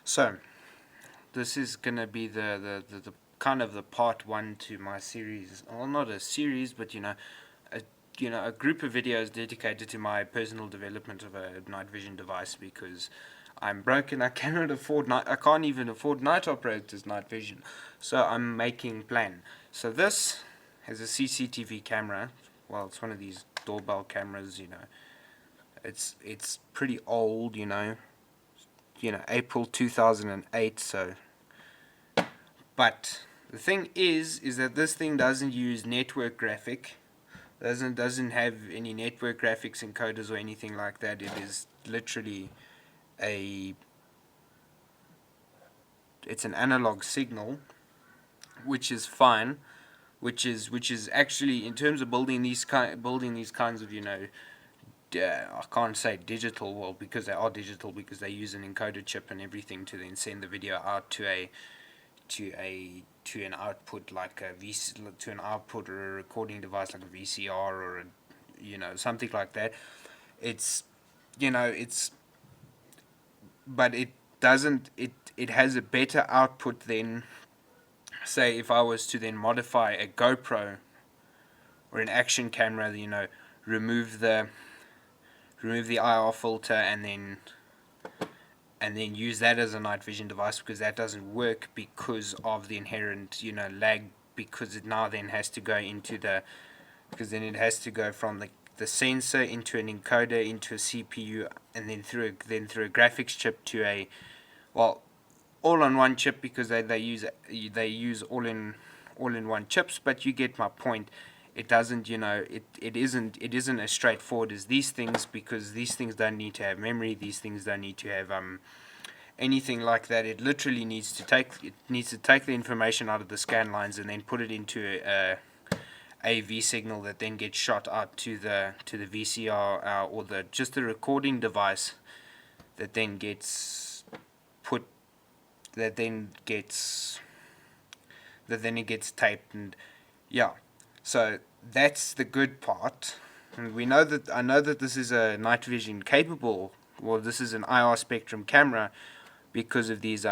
So this is gonna be the kind of the part one to my series. Well, not a series, but a a group of videos dedicated to my personal development of a night vision device because I'm broke and I cannot afford night. I can't even afford night operators night vision, so I'm making plan. So this has a CCTV camera. Well, it's one of these doorbell cameras. It's pretty old. April 2008. So, but the thing is that this thing doesn't use network graphic, doesn't have any network graphics encoders or anything like that. It is literally a it's an analog signal, which is fine, which is actually, in terms of building these kinds of I can't say digital, well, because they are digital, because they use an encoder chip and everything to then send the video out to an output like to an output or a recording device like a VCR or something like that. It's it's but it doesn't it has a better output than, say, if I was to then modify a GoPro or an action camera, remove the IR filter and then use that as a night vision device, because that doesn't work because of the inherent lag, because it now then has to go into the because then it has to go from the sensor into an encoder into a CPU, and then through a graphics chip to a, well, all on one chip, because they use all in one chips. But you get my point. It doesn't it isn't as straightforward as these things, because these things don't need to have memory. These things don't need to have anything like that. It literally needs to take the information out of the scan lines and then put it into a AV signal that then gets shot out to the VCR, or the recording device that then gets put that then gets that then it gets taped. And yeah, so that's the good part. And I know that this is a night vision capable, well, this is an IR spectrum camera, because of these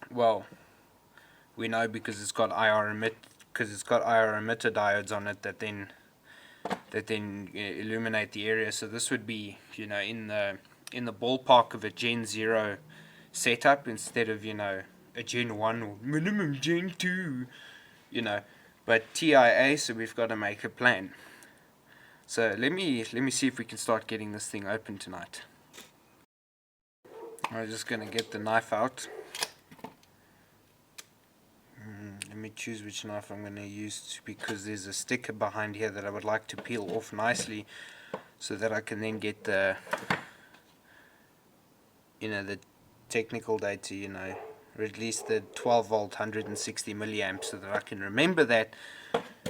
well, we know because it's got IR emitter diodes on it that then illuminate the area. So this would be in the ballpark of a Gen 0 setup, instead of a Gen 1 or minimum Gen 2, but TIA. So we've got to make a plan. So let me see if we can start getting this thing open tonight. I'm just gonna get the knife out. Let me choose which knife I'm going to use, because there's a sticker behind here that I would like to peel off nicely, so that I can then get the technical data, or at least the 12 volt 160 milliamps, so that I can remember that,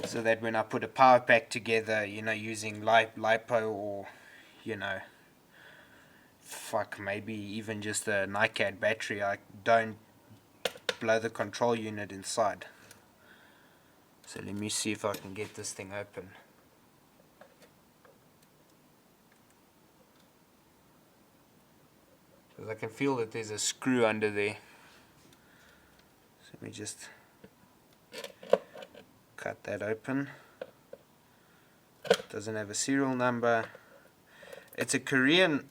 so that when I put a power pack together, using LiPo, or maybe even just a NiCad battery, I don't blow the control unit inside. So let me see if I can get this thing open. Because I can feel that there's a screw under there. So let me just cut that open. Doesn't have a serial number. It's a Korean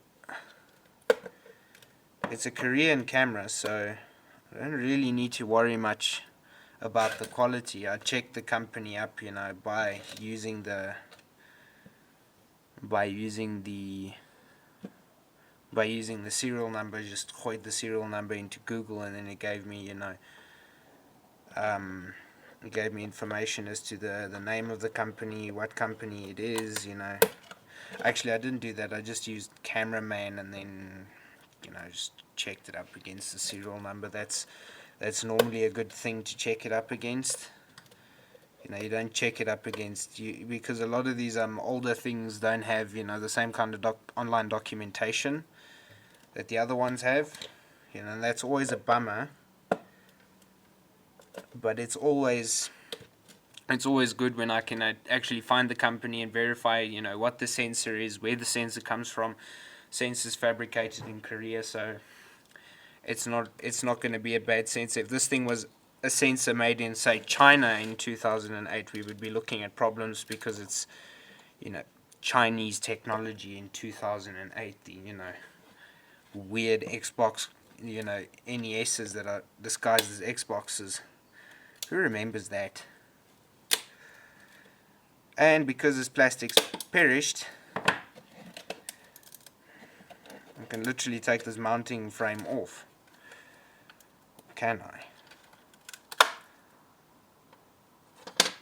camera, so I don't really need to worry much about the quality. I checked the company up, by using the serial number. Just hoid the serial number into Google, and then it gave me information as to the name of the company, what company it is. Actually, I didn't do that. I just used Cameraman, and then just checked it up against the serial number. That's normally a good thing to check it up against. You don't check it up against because a lot of these older things don't have the same kind of online documentation that the other ones have. And that's always a bummer. But it's always good when I can actually find the company and verify what the sensor is, where the sensor comes from. Sensors fabricated in Korea, so it's not going to be a bad sensor. If this thing was a sensor made in, say, China in 2008, we would be looking at problems because it's, Chinese technology in 2008. The weird Xbox, NESs that are disguised as Xboxes. Who remembers that? And because this plastic's perished, I can literally take this mounting frame off. Can I?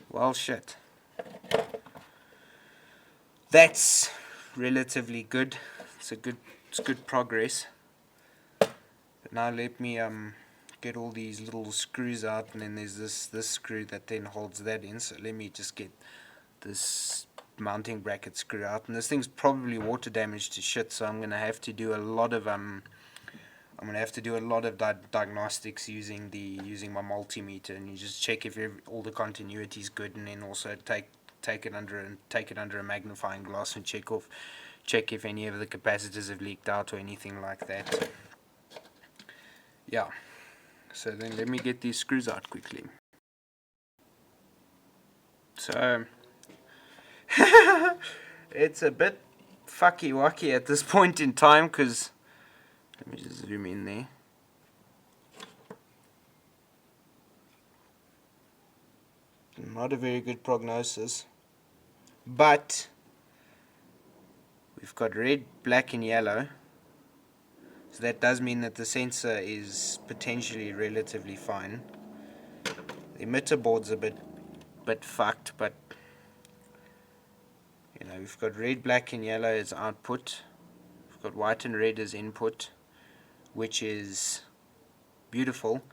Well, shit. That's relatively good. It's good progress. But now let me get all these little screws out, and then there's this screw that then holds that in. So let me just get this mounting bracket screw out, and this thing's probably water damaged to shit, so I'm gonna have to do a lot of diagnostics using my multimeter, and you just check if all the continuity is good, and then also take it under a magnifying glass and check if any of the capacitors have leaked out or anything like that. Yeah. So then let me get these screws out quickly. So it's a bit fucky wacky at this point in time, because let me just zoom in there. Not a very good prognosis, but we've got red, black and yellow, so that does mean that the sensor is potentially relatively fine. The emitter board's a bit fucked, but we've got red, black and yellow as output. We've got white and red as input, which is beautiful.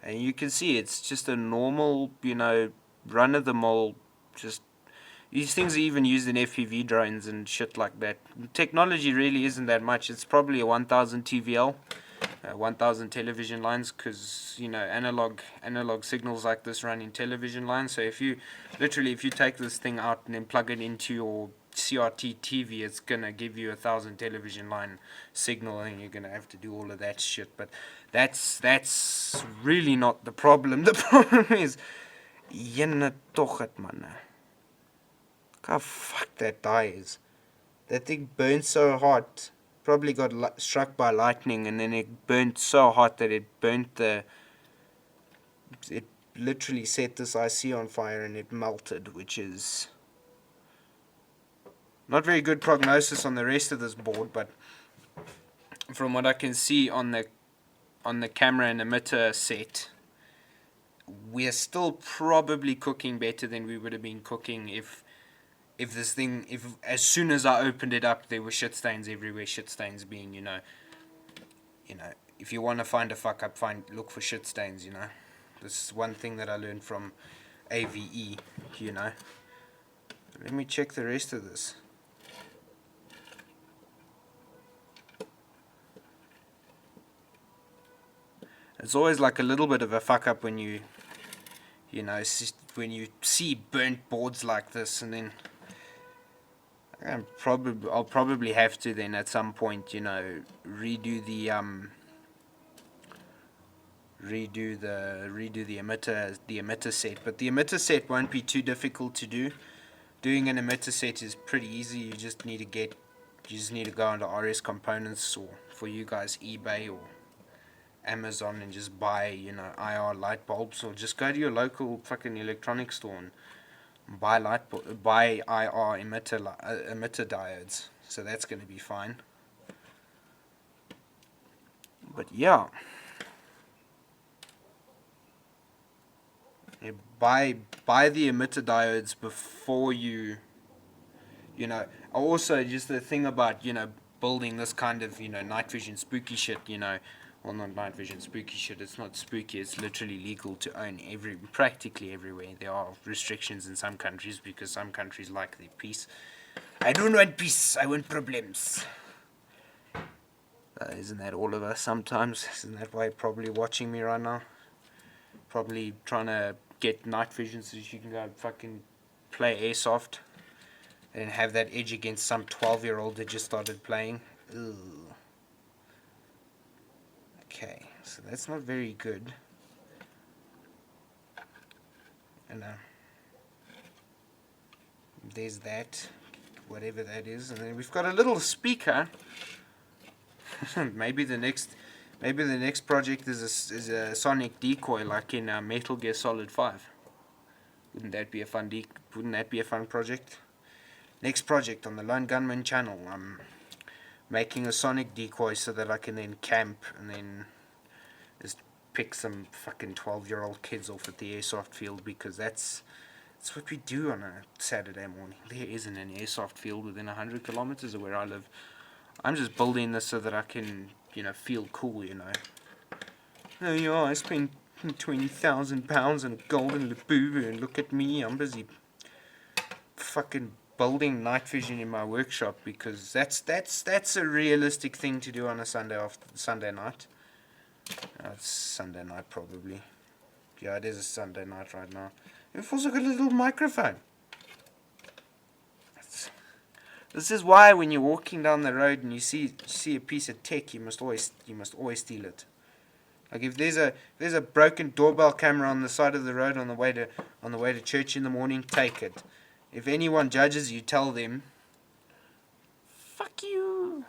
And you can see it's just a normal, run-of-the-mill, just these things are even used in FPV drones and shit like that. The technology really isn't that much. It's probably a 1000 TVL, 1000 television lines, because analog signals like this run in television lines. So if you take this thing out and then plug it into your CRT TV, it's gonna give you 1000 television line signal, and you're gonna have to do all of that shit. But that's really not the problem. The problem is man. How fuck that dies. That thing burned so hot. Probably got struck by lightning, and then it burnt so hot that it literally set this IC on fire, and it melted, which is not very good prognosis on the rest of this board. But from what I can see on the camera and emitter set, we're still probably cooking better than we would have been cooking if as soon as I opened it up, there were shit stains everywhere. Shit stains being, if you want to find a fuck up, look for shit stains. This is one thing that I learned from AVE. Let me check the rest of this. It's always like a little bit of a fuck up when you see burnt boards like this, and then I'll probably have to then at some point, redo the emitter set. But the emitter set won't be too difficult to do. Doing an emitter set is pretty easy. You just need to go onto RS Components, or for you guys eBay or Amazon, and just buy IR light bulbs, or just go to your local fucking electronics store and buy IR emitter diodes. So that's going to be fine. But yeah, buy the emitter diodes before you also, just the thing about building this kind of night vision spooky shit, well, not night vision spooky shit, it's not spooky, it's literally legal to own practically everywhere. There are restrictions in some countries because some countries like their peace. I don't want peace, I want problems. Isn't that all of us sometimes? Isn't that why you're probably watching me right now? Probably trying to get night vision so you can go fucking play airsoft and have that edge against some 12-year-old that just started playing. Ugh. Okay. So that's not very good. And there's that, whatever that is, and then we've got a little speaker. maybe the next project is a sonic decoy like in Metal Gear Solid 5. Wouldn't that be a fun project? Next project on the Lone Gunman channel. I'm making a sonic decoy so that I can then camp and then just pick some fucking 12-year-old kids off at the airsoft field, because that's what we do on a Saturday morning. There isn't an airsoft field within 100 kilometers of where I live. I'm just building this so that I can, feel cool, Oh yeah, I spent £20,000 on a golden Labubu, and look at me, I'm busy fucking building night vision in my workshop, because that's a realistic thing to do on a Sunday night. It's Sunday night probably. Yeah, it is a Sunday night right now. We've also got a little microphone. This is why when you're walking down the road and you see a piece of tech, you must always steal it. Like if there's a broken doorbell camera on the side of the road on the way to church in the morning, take it. If anyone judges you, tell them, fuck you.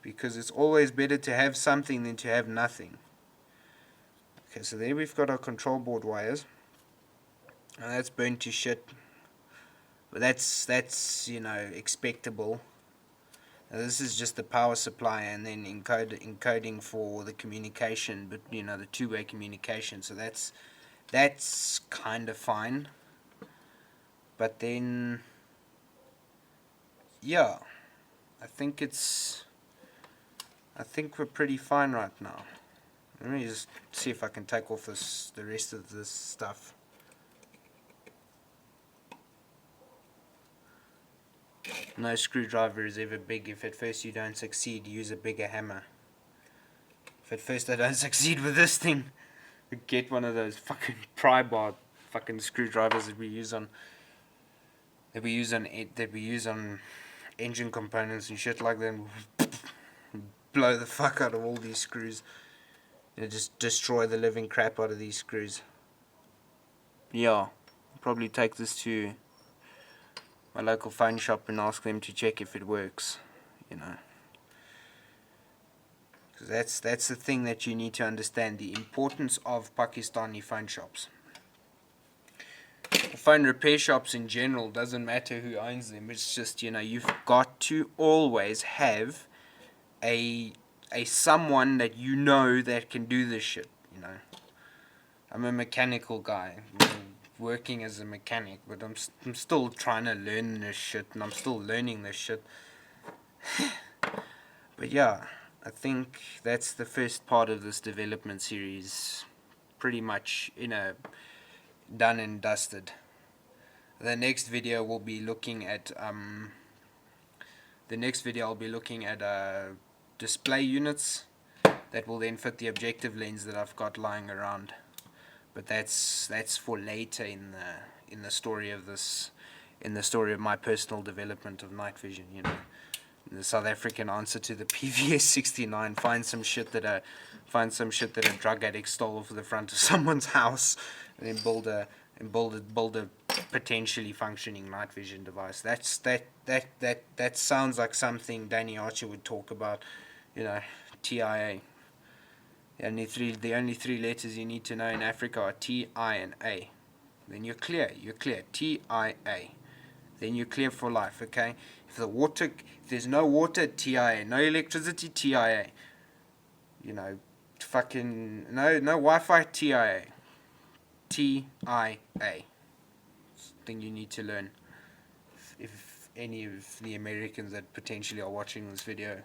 Because it's always better to have something than to have nothing. Okay, so there we've got our control board wires. And that's burnt to shit. But that's expectable. Now this is just the power supply, and then encoding for the communication, but the two-way communication. So that's kind of fine. But then, yeah, I think we're pretty fine right now. Let me just see if I can take off the rest of this stuff. No screwdriver is ever big. If at first you don't succeed, use a bigger hammer. If at first I don't succeed with this thing, get one of those fucking pry bar fucking screwdrivers that we use on engine components and shit like that. Blow the fuck out of all these screws. Just destroy the living crap out of these screws. Yeah, probably take this to my local phone shop and ask them to check if it works, Because that's the thing that you need to understand, the importance of Pakistani phone shops. Phone repair shops in general, doesn't matter who owns them, it's just, you've got to always have a someone that that can do this shit, I'm a mechanical guy, working as a mechanic, but I'm still trying to learn this shit, and I'm still learning this shit. But yeah, I think that's the first part of this development series, pretty much done and dusted. The next video will be looking at display units that will then fit the objective lens that I've got lying around. But that's for later in the story of my personal development of night vision. The South African answer to the PVS-69: find some shit that a drug addict stole off the front of someone's house, and then build a potentially functioning night vision device. That sounds like something Danny Archer would talk about. TIA. The only three letters you need to know in Africa are T, I, and A. Then you're clear. T-I-A. Then you're clear for life, okay? If there's no water, TIA. No electricity, TIA. Fucking no Wi-Fi, TIA. TIA. Thing you need to learn. If any of the Americans that potentially are watching this video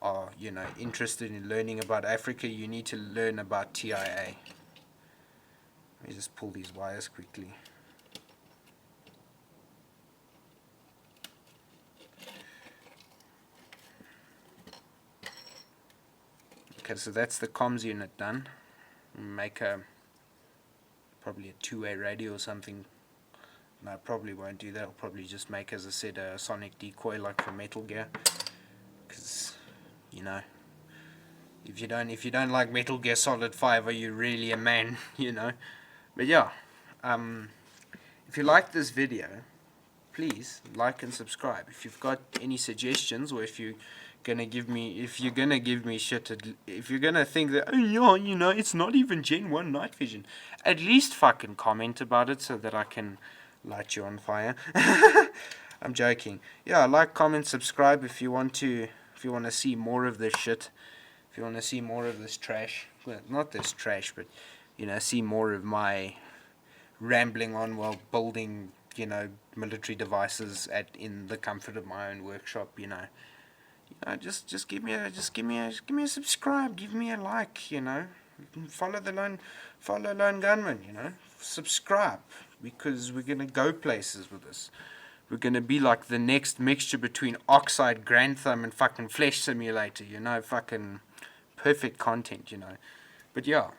are interested in learning about Africa, you need to learn about TIA. Let me just pull these wires quickly. Okay, so that's the comms unit done. Make probably a two-way radio or something. No, I probably won't do that. I'll probably just make, as I said, a sonic decoy like from Metal Gear, because If you don't like Metal Gear Solid 5, are you really a man? You know. But yeah, if you like this video, please like and subscribe. If you've got any suggestions, or if you're gonna give me shit, if you're gonna think that, oh yeah, you know, it's not even Gen 1 night vision, at least fucking comment about it so that I can light you on fire. I'm joking. Yeah, like, comment, subscribe if you want to see more of this shit. If you want to see more of this trash. Well, not this trash, but you know, see more of my rambling on while building, you know, military devices in the comfort of my own workshop, you know. Just give me a subscribe, give me a like, you know. Follow Lone Gunman, you know. Subscribe, because we're gonna go places with this. We're gonna be like the next mixture between Oxide, Grand Thumb, and fucking Flesh Simulator, you know, fucking perfect content, you know. But yeah.